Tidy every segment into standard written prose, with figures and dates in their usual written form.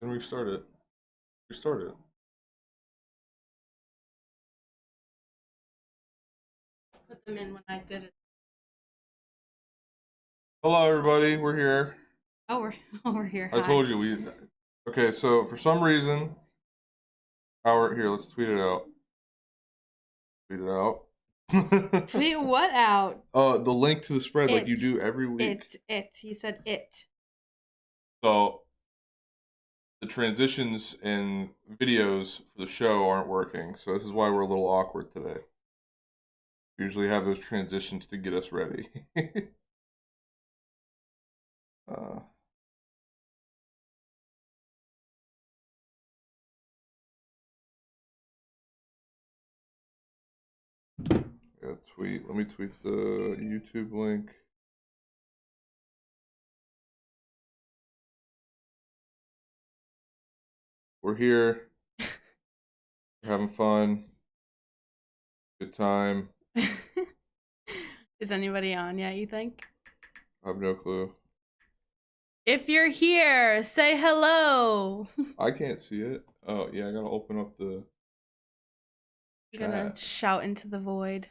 Then restart it. Restart it. Put them in when I did it. Hello, everybody. We're here. Oh, we're here. I Hi. told you we. Okay, so for some reason, our here. Let's tweet it out. Tweet it out. Tweet what out? The link to the spread, like you do every week. You said it. So the transitions and videos for the show aren't working. So this is why we're a little awkward today. We usually have those transitions to get us ready. uh, yeah, tweet. Let me tweet the YouTube link. We're here. We're having fun. Good time. Is anybody on yet, you think? I have no clue. If you're here, say hello. I can't see it. Oh, yeah, I gotta open up the You're gonna shout into the void.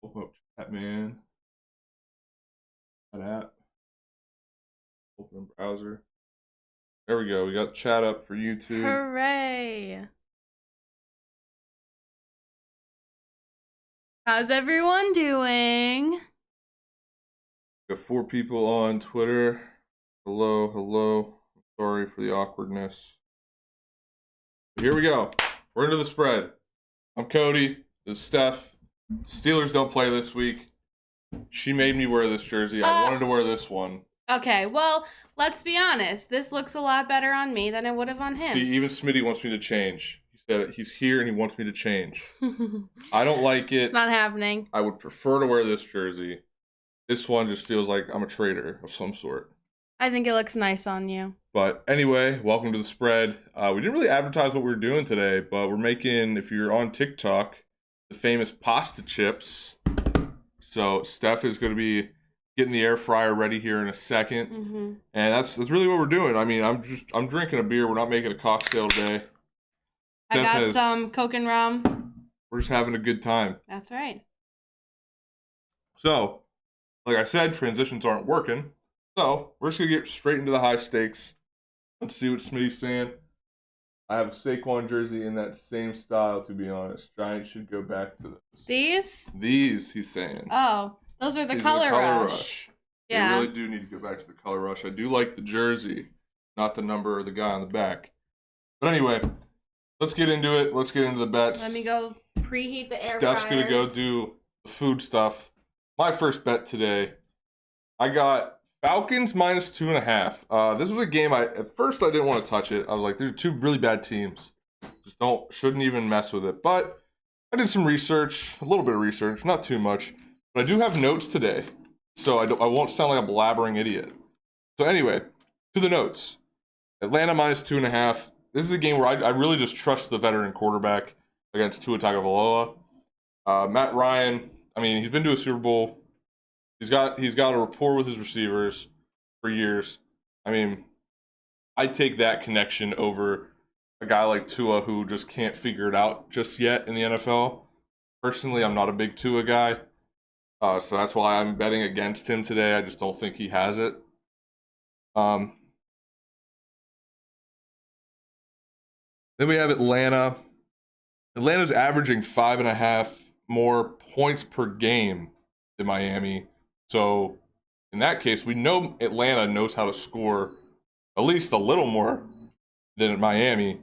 Open up chat, man. That app. Open browser. There we go. We got chat up for YouTube. Hooray! How's everyone doing? Got 4 people on Twitter. Hello, hello. Sorry for the awkwardness. But here we go. We're into the spread. I'm Cody. This is Steph. Steelers don't play this week. She made me wear this jersey. I wanted to wear this one. Okay, well, let's be honest. This looks a lot better on me than it would have on him. See, even Smitty wants me to change. He said he's here and he wants me to change. I don't like it. It's not happening. I would prefer to wear this jersey. This one just feels like I'm a traitor of some sort. I think it looks nice on you. But anyway, welcome to the spread. We didn't really advertise what we were doing today, but we're making, if you're on TikTok, the famous pasta chips. So Steph is going to be getting the air fryer ready here in a second. Mm-hmm. And that's really what we're doing. I mean, I'm drinking a beer. We're not making a cocktail today. I got some Coke and rum. We're just having a good time. That's right. So, like I said, transitions aren't working. So, we're just going to get straight into the high stakes. Let's see what Smitty's saying. I have a Saquon jersey in that same style, to be honest. Giants should go back to those. These, he's saying. Oh, those are the color rush. Yeah. They really do need to go back to the color rush. I do like the jersey, not the number or the guy on the back. But anyway, let's get into it. Let's get into the bets. Let me go preheat the air fryer. Steph's going to go do the food stuff. My first bet today, I got Falcons minus 2.5. This was a game at first I didn't want to touch it. I was like, there's 2 really bad teams. Shouldn't even mess with it. But I did some research, a little bit of research, not too much. But I do have notes today, so I won't sound like a blabbering idiot. So anyway, to the notes. Atlanta minus 2.5. This is a game where I really just trust the veteran quarterback against Tua Tagovailoa. Matt Ryan, I mean, he's been to a Super Bowl. He's got a rapport with his receivers for years. I mean, I take that connection over a guy like Tua who just can't figure it out just yet in the NFL. Personally, I'm not a big Tua guy. So that's why I'm betting against him today. I just don't think he has it. Then we have Atlanta. Atlanta's averaging 5.5 more points per game than Miami. So in that case, we know Atlanta knows how to score at least a little more than Miami.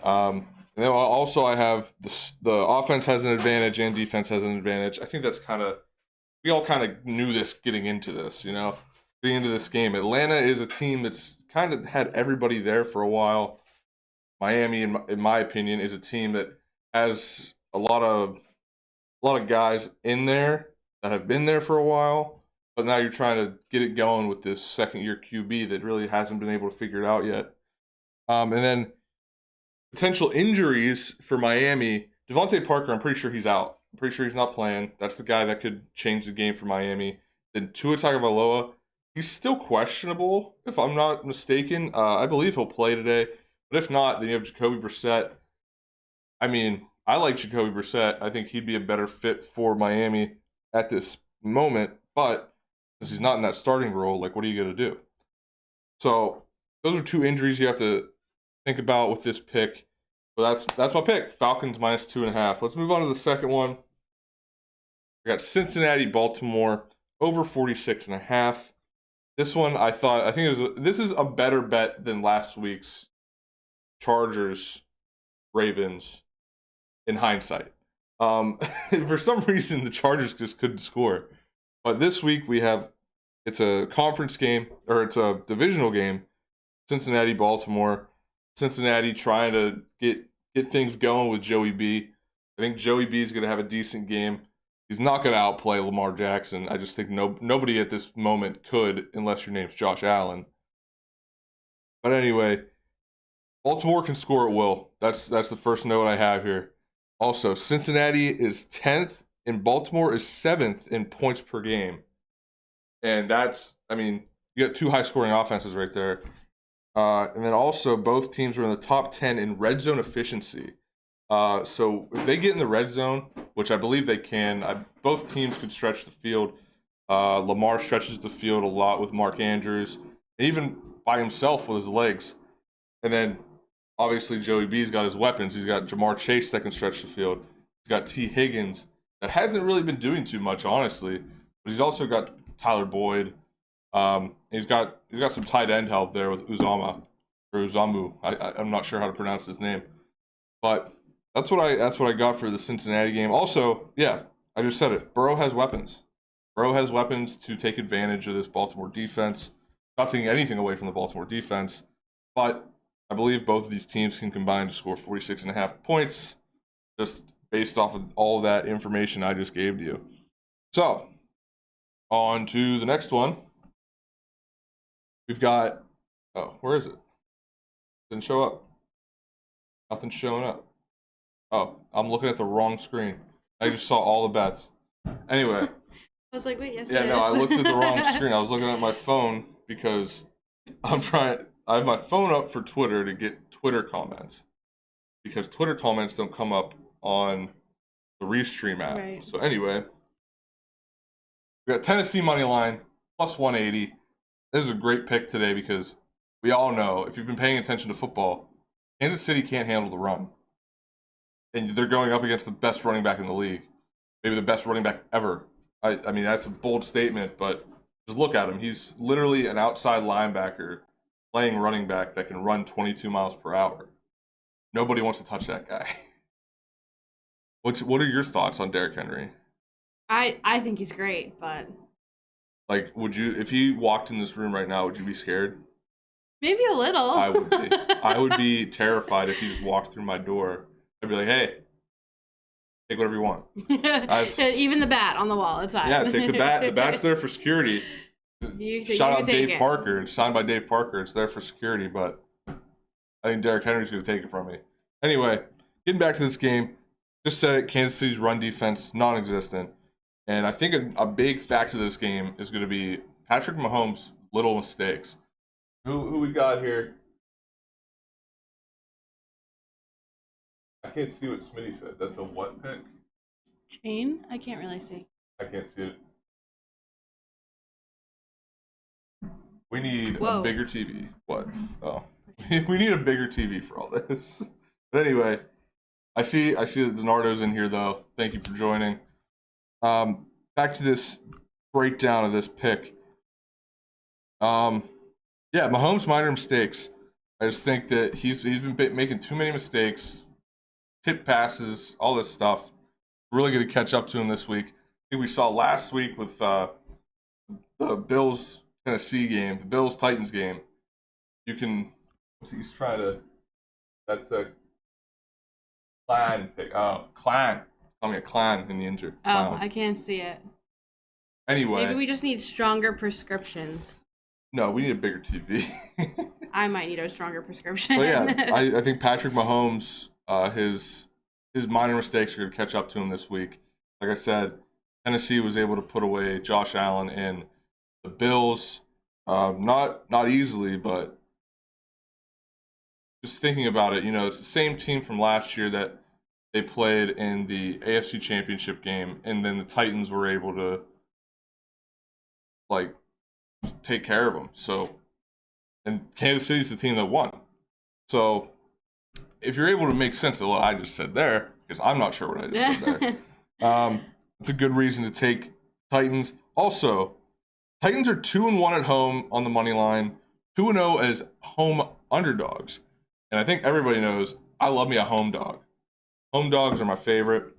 And then also I have the offense has an advantage and defense has an advantage. I think that's we all kind of knew this getting into this, getting into this game. Atlanta is a team that's kind of had everybody there for a while. Miami, in my opinion, is a team that has a lot of guys in there that have been there for a while. But now you're trying to get it going with this second-year QB that really hasn't been able to figure it out yet. And then potential injuries for Miami. Devontae Parker, I'm pretty sure he's out. I'm pretty sure he's not playing. That's the guy that could change the game for Miami. Then Tua Tagovailoa, he's still questionable, if I'm not mistaken. I believe he'll play today. But if not, then you have Jacoby Brissett. I mean, I like Jacoby Brissett. I think he'd be a better fit for Miami at this moment. But since he's not in that starting role, like, what are you going to do? So those are two injuries you have to think about with this pick. But that's my pick. Falcons minus 2.5. Let's move on to the second one. We got Cincinnati, Baltimore over 46.5. This one this is a better bet than last week's Chargers, Ravens in hindsight. For some reason, the Chargers just couldn't score. But this week it's a conference game, or it's a divisional game. Cincinnati, Baltimore. Cincinnati trying to get things going with Joey B. I think Joey B is going to have a decent game. He's not going to outplay Lamar Jackson. I just think nobody at this moment could, unless your name's Josh Allen. But anyway, Baltimore can score at will. That's the first note I have here. Also, Cincinnati is 10th and Baltimore is 7th in points per game. And you got two high-scoring offenses right there. And then also, both teams are in the top 10 in red zone efficiency. So if they get in the red zone, which I believe they can, both teams could stretch the field. Lamar stretches the field a lot with Mark Andrews, and even by himself with his legs. And then, obviously, Joey B's got his weapons. He's got Jamar Chase that can stretch the field. He's got T. Higgins that hasn't really been doing too much, honestly. But he's also got Tyler Boyd. He's got some tight end help there with Uzamu. I'm not sure how to pronounce his name, but that's what I got for the Cincinnati game. Also, yeah, I just said it. Burrow has weapons. Burrow has weapons to take advantage of this Baltimore defense. Not taking anything away from the Baltimore defense, but I believe both of these teams can combine to score 46.5 points, just based off of all that information I just gave to you. So, on to the next one. We've got, where is it? Didn't show up. Nothing's showing up. Oh, I'm looking at the wrong screen. I just saw all the bets. Anyway. I was like, wait, yes, yeah, no, I looked at the wrong screen. I was looking at my phone because I have my phone up for Twitter to get Twitter comments. Because Twitter comments don't come up on the Restream app. Right. So anyway, we got Tennessee money line plus 180. This is a great pick today because we all know, if you've been paying attention to football, Kansas City can't handle the run. And they're going up against the best running back in the league. Maybe the best running back ever. I mean, that's a bold statement, but just look at him. He's literally an outside linebacker playing running back that can run 22 miles per hour. Nobody wants to touch that guy. What are your thoughts on Derrick Henry? I think he's great, but like, would you, if he walked in this room right now, would you be scared? maybe a little. I would be. I would be terrified if he just walked through my door. I'd be like, hey, take whatever you want. Even the bat on the wall, it's fine. Yeah, take the bat. The bat's there for security. Shout out Dave Parker. It's signed by Dave Parker. It's there for security, but I think Derrick Henry's going to take it from me. Anyway, getting back to this game, just said it, Kansas City's run defense, non-existent. And I think a big factor of this game is going to be Patrick Mahomes' little mistakes. Who we got here? I can't see what Smitty said. That's a what pick? Chain? I can't really see. I can't see it. We need Whoa. a bigger TV. What? Oh. We need a bigger TV for all this. But anyway, I see that Donardo's in here, though. Thank you for joining. Back to this breakdown of this pick. Yeah, Mahomes' minor mistakes. I just think that he's been making too many mistakes. Tip passes, all this stuff. Really going to catch up to him this week. I think we saw last week with the Bills-Tennessee game, the Bills-Titans game. You can... He's trying to... That's a Clan pick. Oh, Clan. Call me a Clan in the injured. Oh, I can't see it. Anyway. Maybe we just need stronger prescriptions. No, we need a bigger TV. I might need a stronger prescription. But yeah, I think Patrick Mahomes, his minor mistakes are going to catch up to him this week. Like I said, Tennessee was able to put away Josh Allen and the Bills. Not easily, but just thinking about it, it's the same team from last year that they played in the AFC Championship game, and then the Titans were able to like take care of them. So, and Kansas City's the team that won. So, if you're able to make sense of what I just said there, because I'm not sure what I just said there, it's a good reason to take Titans. Also, Titans are 2-1 at home on the money line, 2-0 as home underdogs. And I think everybody knows I love me a home dog. Home dogs are my favorite.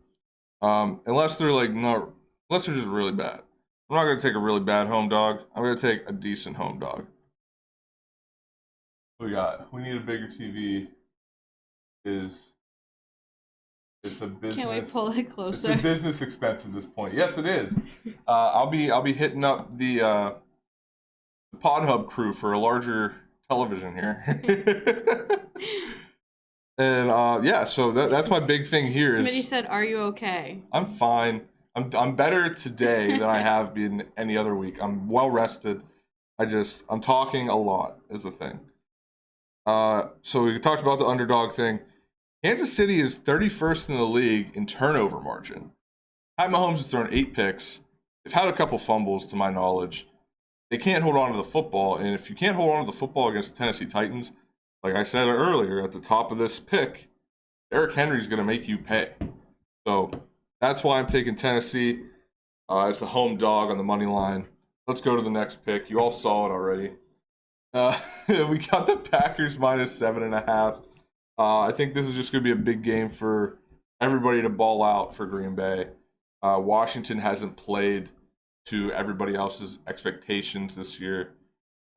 Unless they're unless they're just really bad. I'm not gonna take a really bad home dog. I'm gonna take a decent home dog. What we got? We need a bigger TV. It's a business. Can we pull it closer? It's a business expense at this point. Yes, it is. I'll be hitting up the Pod Hub crew for a larger television here. And yeah, so that's my big thing here. Smitty said, "Are you okay?" I'm fine. I'm better today than I have been any other week. I'm well rested. I'm talking a lot is the thing. So we talked about the underdog thing. Kansas City is 31st in the league in turnover margin. Pat Mahomes has thrown 8 picks. They've had a couple fumbles, to my knowledge. They can't hold on to the football, and if you can't hold on to the football against the Tennessee Titans, like I said earlier at the top of this pick, Derrick Henry's going to make you pay. So that's why I'm taking Tennessee. It's the home dog on the money line. Let's go to the next pick. You all saw it already. We got the Packers -7.5. I think this is just going to be a big game for everybody to ball out for Green Bay. Washington hasn't played to everybody else's expectations this year.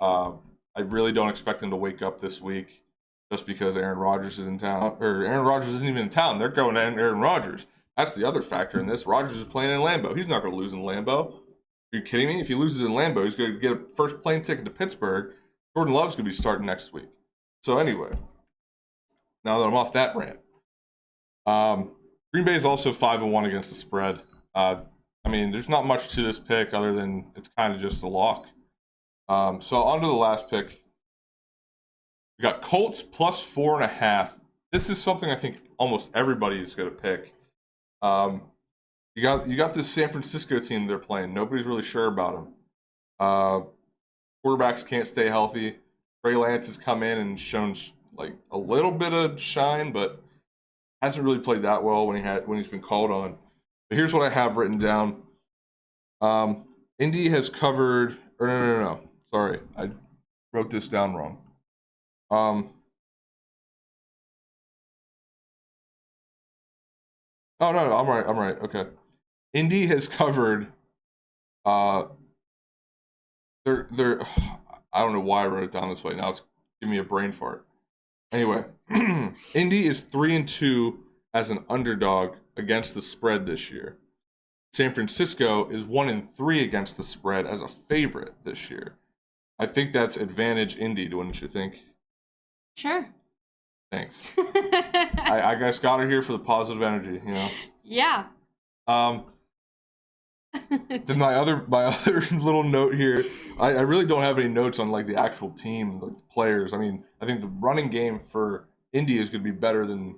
I really don't expect them to wake up this week just because Aaron Rodgers is in town. Or Aaron Rodgers isn't even in town. They're going to Aaron Rodgers. That's the other factor in this. Rodgers is playing in Lambeau. He's not going to lose in Lambeau. Are you kidding me? If he loses in Lambeau, he's going to get a first plane ticket to Pittsburgh. Jordan Love's going to be starting next week. So anyway, now that I'm off that rant. Green Bay is also 5-1 against the spread. There's not much to this pick other than it's kind of just a lock. So on to the last pick. We got Colts +4.5. This is something I think almost everybody is going to pick. You got this San Francisco team they're playing. Nobody's really sure about them. Quarterbacks can't stay healthy. Trey Lance has come in and shown like a little bit of shine, but hasn't really played that well when he's been called on. But here's what I have written down. Indy has covered. Or no. Sorry, I wrote this down wrong. Oh no, I'm right. Okay. Indy has covered. They're. I don't know why I wrote it down this way. Now it's giving me a brain fart. Anyway, Indy is 3-2 as an underdog against the spread this year. San Francisco is 1-3 against the spread as a favorite this year. I think that's advantage Indy, wouldn't you think? Sure. Thanks. I just got her here for the positive energy, Yeah. Then my other little note here, I really don't have any notes on like the actual team, like the players. I think the running game for Indy is going to be better than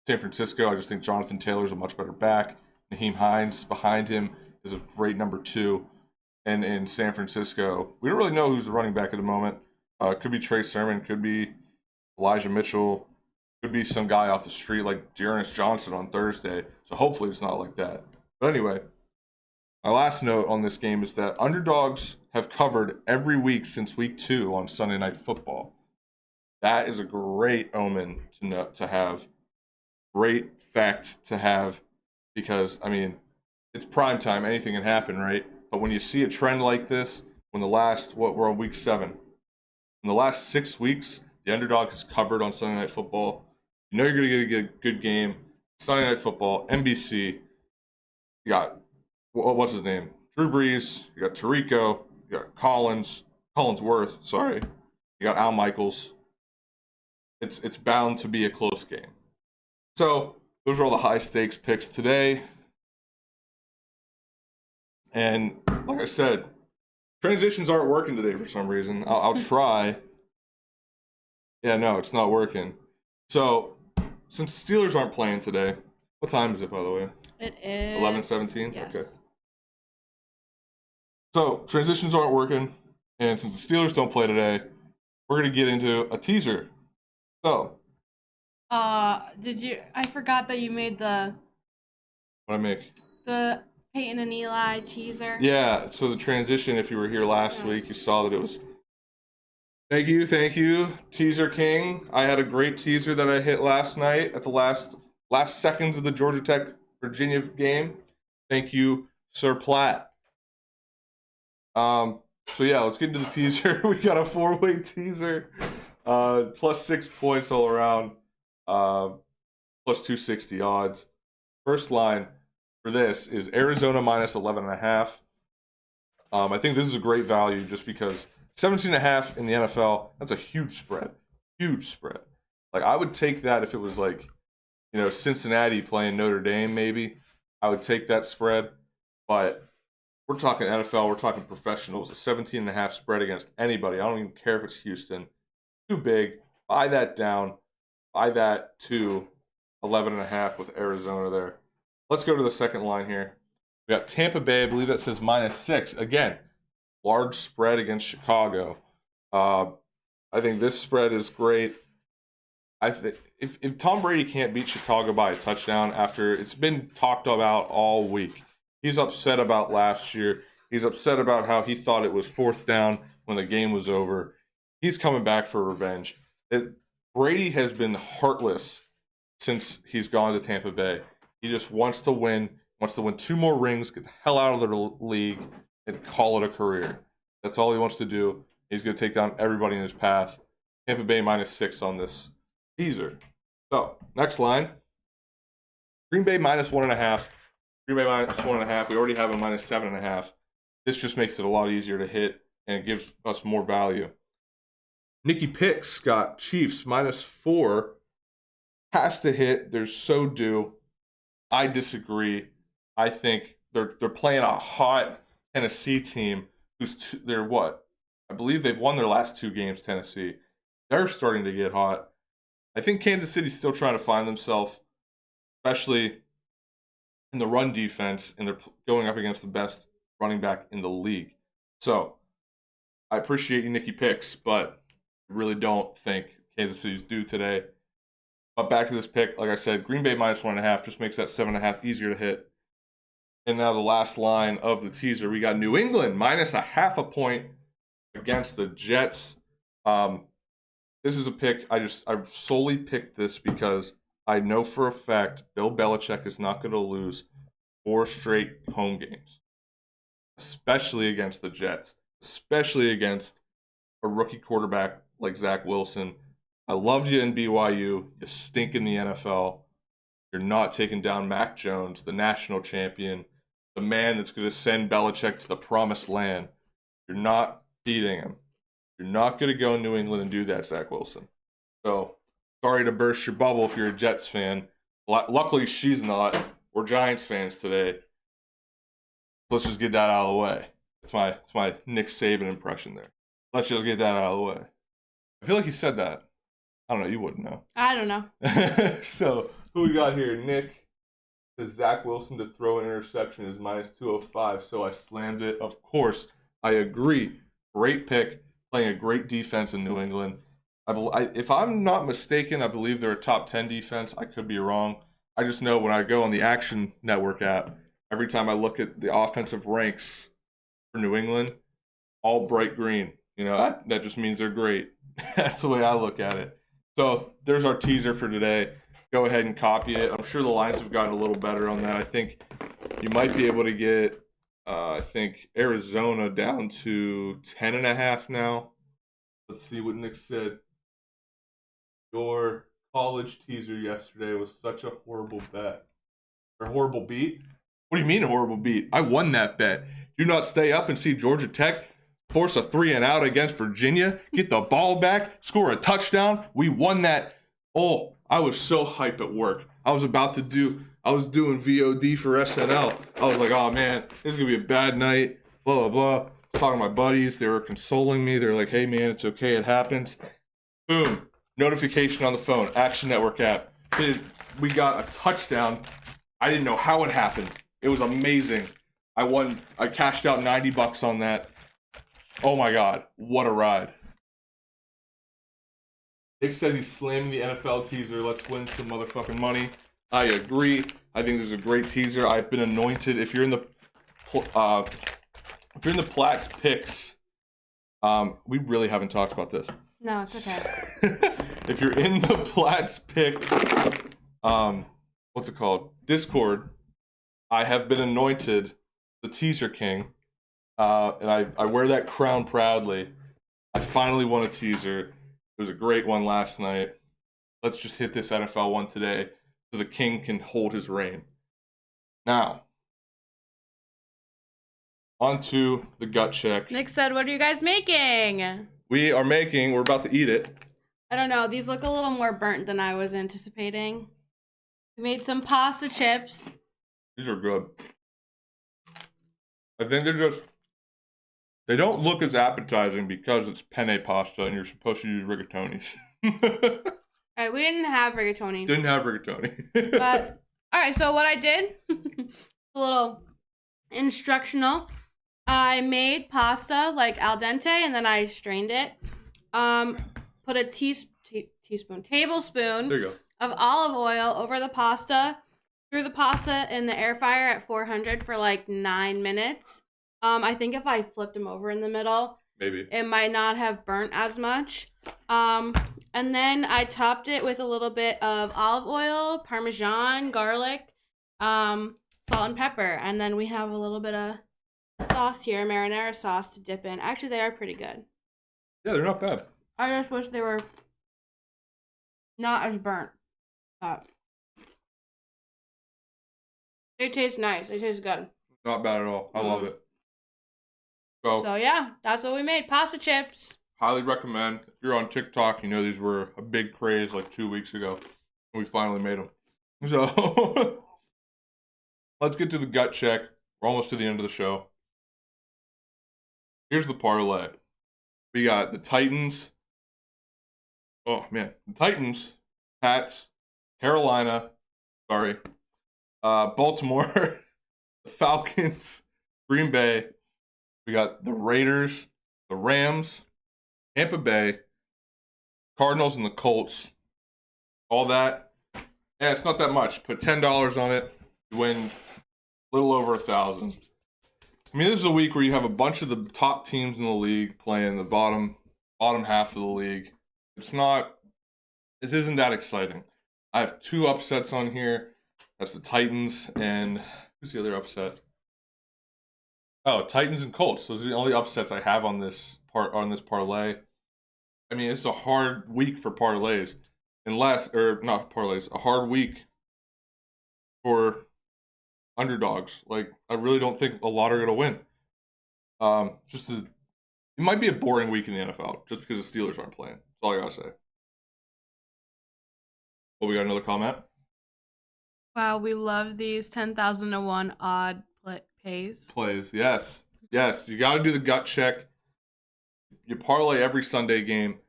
San Francisco. I just think Jonathan Taylor's a much better back. Naheem Hines behind him is a great number 2. And in San Francisco, we don't really know who's the running back at the moment. Could be Trey Sermon, could be Elijah Mitchell, could be some guy off the street like Dearness Johnson on Thursday. So hopefully it's not like that. But anyway, my last note on this game is that underdogs have covered every week since week 2 on Sunday Night Football. That is a great omen to have. Great fact to have because, it's prime time. Anything can happen, right? But when you see a trend like this, we're on week 7. In the last 6 weeks, the underdog has covered on Sunday Night Football. You know you're going to get a good game. Sunday Night Football, NBC. You got, what's his name? Drew Brees. You got Tirico. You got Collinsworth. Sorry. You got Al Michaels. It's bound to be a close game. So those are all the high stakes picks today. And like I said, transitions aren't working today for some reason. I'll try. Yeah, no, it's not working. So, since the Steelers aren't playing today, what time is it, by the way? It is 11:17? Yes. Okay. So, transitions aren't working, and since the Steelers don't play today, we're going to get into a teaser. So, I forgot that you made what I make? the Peyton and Eli teaser. Yeah, so the transition, if you were here last week, you saw that it was thank you, Teaser King. I had a great teaser that I hit last night at the last seconds of the Georgia Tech Virginia game. Thank you, Sir Platt. So yeah, let's get into the teaser. We got a 4-way teaser. Plus 6 points all around. Plus 260 odds. First line for this is Arizona minus 11.5. I think this is a great value just because 17.5 in the NFL, that's a huge spread. Huge spread. Like, I would take that if it was like, Cincinnati playing Notre Dame, maybe. I would take that spread. But we're talking NFL, we're talking professionals. A 17.5 spread against anybody. I don't even care if it's Houston. Too big. Buy that down. Buy that to 11.5 with Arizona there. Let's go to the second line here. We got Tampa Bay. I believe that says -6. Again, large spread against Chicago. I think this spread is great. I think if Tom Brady can't beat Chicago by a touchdown after it's been talked about all week, he's upset about last year. He's upset about how he thought it was 4th down when the game was over. He's coming back for revenge. Brady has been heartless since he's gone to Tampa Bay. He just wants to win 2 more rings, get the hell out of the league, and call it a career. That's all he wants to do. He's going to take down everybody in his path. Tampa Bay -6 on this teaser. So, next line. Green Bay -1.5. Green Bay -1.5. We already have a -7.5. This just makes it a lot easier to hit and gives us more value. Nicky Picks got Chiefs -4. Has to hit. They're so due. I disagree. I think they're playing a hot Tennessee team they're what? I believe they've won their last 2 games, Tennessee. They're starting to get hot. I think Kansas City's still trying to find themselves, especially in the run defense, and they're going up against the best running back in the league. So, I appreciate you, Nicky Picks, but I really don't think Kansas City's due today. But back to this pick, like I said, Green Bay -1.5 just makes that 7.5 easier to hit. And now the last line of the teaser, we got New England -0.5 point against the Jets. This is a pick I solely picked this because I know for a fact Bill Belichick is not going to lose 4 straight home games, especially against the Jets, especially against a rookie quarterback like Zach Wilson. I loved you in BYU. You stink in the NFL. You're not taking down Mac Jones, the national champion, the man that's going to send Belichick to the promised land. You're not beating him. You're not going to go in New England and do that, Zach Wilson. So, sorry to burst your bubble if you're a Jets fan. Luckily, she's not. We're Giants fans today. Let's just get that out of the way. It's my Nick Saban impression there. Let's just get that out of the way. I feel like he said that. I don't know. You wouldn't know. I don't know. So, who we got here? Nick says Zach Wilson to throw an interception is -205, so I slammed it. Of course, I agree. Great pick, playing a great defense in New England. If I'm not mistaken, I believe they're a top 10 defense. I could be wrong. I just know when I go on the Action Network app, every time I look at the offensive ranks for New England, all bright green. That just means they're great. That's the way I look at it. So there's our teaser for today. Go ahead and copy it. I'm sure the lines have gotten a little better on that. I think you might be able to get, Arizona down to 10.5 now. Let's see what Nick said. Your college teaser yesterday was such a horrible bet. Or horrible beat? What do you mean a horrible beat? I won that bet. Do not stay up and see Georgia Tech force a 3-and-out against Virginia, get the ball back, score a touchdown. We won that. Oh, I was so hyped at work. I was doing VOD for SNL. I was like, oh man, this is going to be a bad night, blah, blah, blah. Talking to my buddies. They were consoling me. They're like, hey man, it's okay. It happens. Boom. Notification on the phone. Action Network app. We got a touchdown. I didn't know how it happened. It was amazing. I won. I cashed out $90 on that. Oh my god, what a ride. Nick says he's slamming the NFL teaser. Let's win some motherfucking money. I agree. I think this is a great teaser. I've been anointed. If you're in the Platts picks, we really haven't talked about this. No, it's okay. If you're in the Platts picks, what's it called? Discord, I have been anointed the teaser king. And I wear that crown proudly. I finally won a teaser. It was a great one last night. Let's just hit this NFL one today so the king can hold his reign. Now, on to the gut check. Nick said, what are you guys making? We're about to eat it. I don't know. These look a little more burnt than I was anticipating. We made some pasta chips. These are good. I think they don't look as appetizing because it's penne pasta and you're supposed to use rigatonis. All right, we didn't have rigatoni. Didn't have rigatoni. But, all right, so what I did, a little instructional. I made pasta like al dente and then I strained it. Put a tablespoon There you go. of olive oil over the pasta. Threw the pasta in the air fryer at 400 for like 9 minutes. I think if I flipped them over in the middle, Maybe it might not have burnt as much. And then I topped it with a little bit of olive oil, Parmesan, garlic, salt and pepper. And then we have a little bit of sauce here, marinara sauce to dip in. Actually, they are pretty good. Yeah, they're not bad. I just wish they were not as burnt. They taste nice. They taste good. Not bad at all. I love it. So yeah, that's what we made. Pasta chips. Highly recommend. If you're on TikTok, you know these were a big craze like 2 weeks ago. And we finally made them. So let's get to the gut check. We're almost to the end of the show. Here's the parlay. We got the Titans. Oh, man. The Titans, Pats, Carolina, Baltimore, the Falcons, Green Bay. We got the Raiders, the Rams, Tampa Bay, Cardinals, and the Colts. All that. Yeah, it's not that much. Put $10 on it. You win a little over 1,000. I mean, this is a week where you have a bunch of the top teams in the league playing the bottom half of the league. This isn't that exciting. I have 2 upsets on here. That's the Titans and who's the other upset? Oh, Titans and Colts. Those are the only upsets I have on this parlay. I mean, it's a hard week for parlays. Not parlays, a hard week for underdogs. Like, I really don't think a lot are going to win. It might be a boring week in the NFL just because the Steelers aren't playing. That's all I got to say. Oh, we got another comment? Wow, we love these 10,001 odd plays. Yes. Yes, you got to do the gut check. You parlay every Sunday game.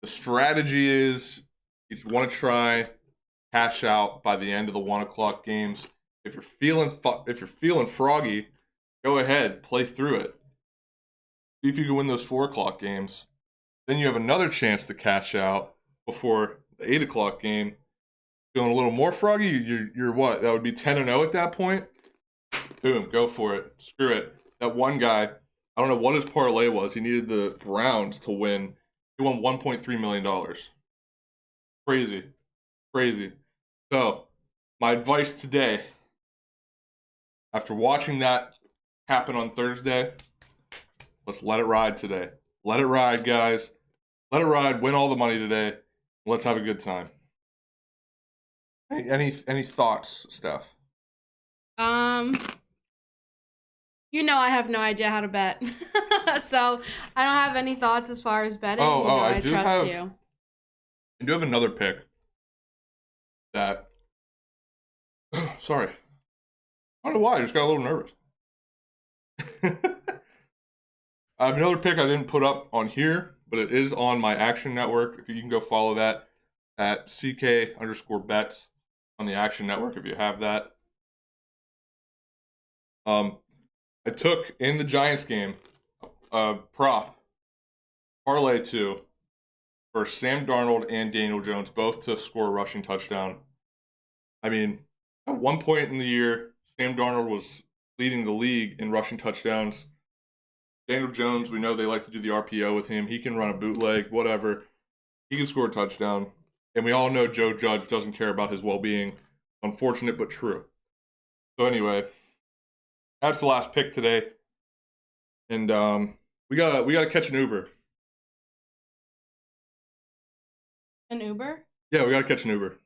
The strategy is you want to try cash out by the end of the 1 o'clock games. If you're feeling froggy, go ahead, play through it. See if you can win those 4 o'clock games. Then you have another chance to cash out before the 8 o'clock game. Feeling a little more froggy? You're what? That would be 10-0 at that point? Boom, go for it. Screw it. That one guy, I don't know what his parlay was. He needed the Browns to win. He won $1.3 million. Crazy. So, my advice today, after watching that happen on Thursday, let's let it ride today. Let it ride, guys. Let it ride. Win all the money today. Let's have a good time. Any thoughts, Steph? I have no idea how to bet. So I don't have any thoughts as far as betting. I trust you. I do have another pick that sorry. I don't know why, I just got a little nervous. I have another pick I didn't put up on here, but it is on my Action Network. If you can go follow that at CK_bets on the Action Network if you have that. I took in the Giants game prop parlay 2 for Sam Darnold and Daniel Jones, both to score a rushing touchdown. I mean, at one point in the year, Sam Darnold was leading the league in rushing touchdowns. Daniel Jones, we know they like to do the RPO with him. He can run a bootleg, whatever. He can score a touchdown. And we all know Joe Judge doesn't care about his well-being. Unfortunate, but true. So anyway, that's the last pick today. And we gotta catch an Uber. An Uber? Yeah, we gotta catch an Uber.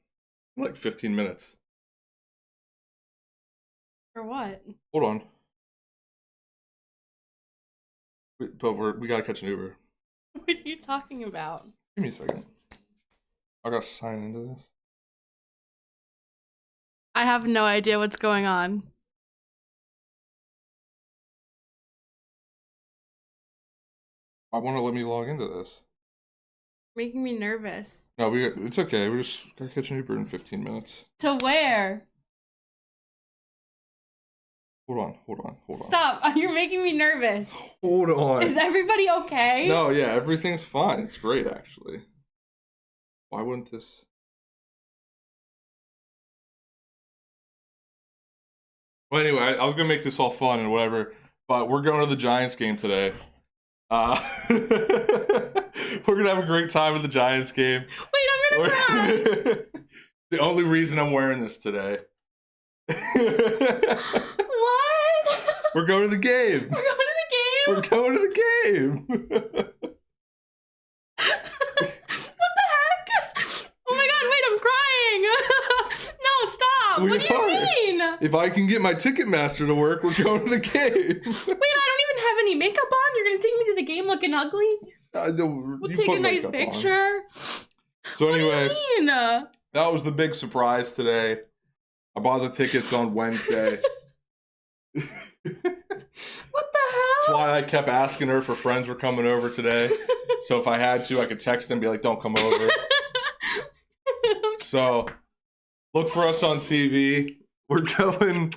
In like 15 minutes. For what? Hold on. But we gotta catch an Uber. What are you talking about? Give me a second. I gotta sign into this. I have no idea what's going on. I want to let me log into this. Making me nervous. No, it's okay. We just gotta catch an Uber in 15 minutes. To where? Hold on. Stop. You're making me nervous. Hold on. Is everybody okay? No, yeah, everything's fine. It's great, actually. Why wouldn't this... Well, anyway, I was going to make this all fun and whatever, but we're going to the Giants game today. We're going to have a great time at the Giants game. Wait, I'm going to cry. The only reason I'm wearing this today. What? We're going to the game. We're going to the game? We're going to the game. What the heck? Oh my god, wait, I'm crying. No, stop. What do you mean? If I can get my Ticketmaster to work, we're going to the game. Wait, I don't even have any makeup on? You're going to take me to the game looking ugly? We'll take a nice picture. So anyway, what do you mean? That was the big surprise today. I bought the tickets on Wednesday. What the hell? That's why I kept asking her if her friends were coming over today. So if I had to, I could text them and be like, don't come over. So look for us on TV. We're going.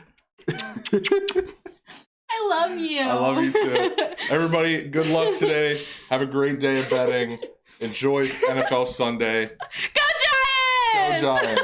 I love you. I love you too. Everybody, good luck today. Have a great day of betting. Enjoy NFL Sunday. Go Giants! Go Giants!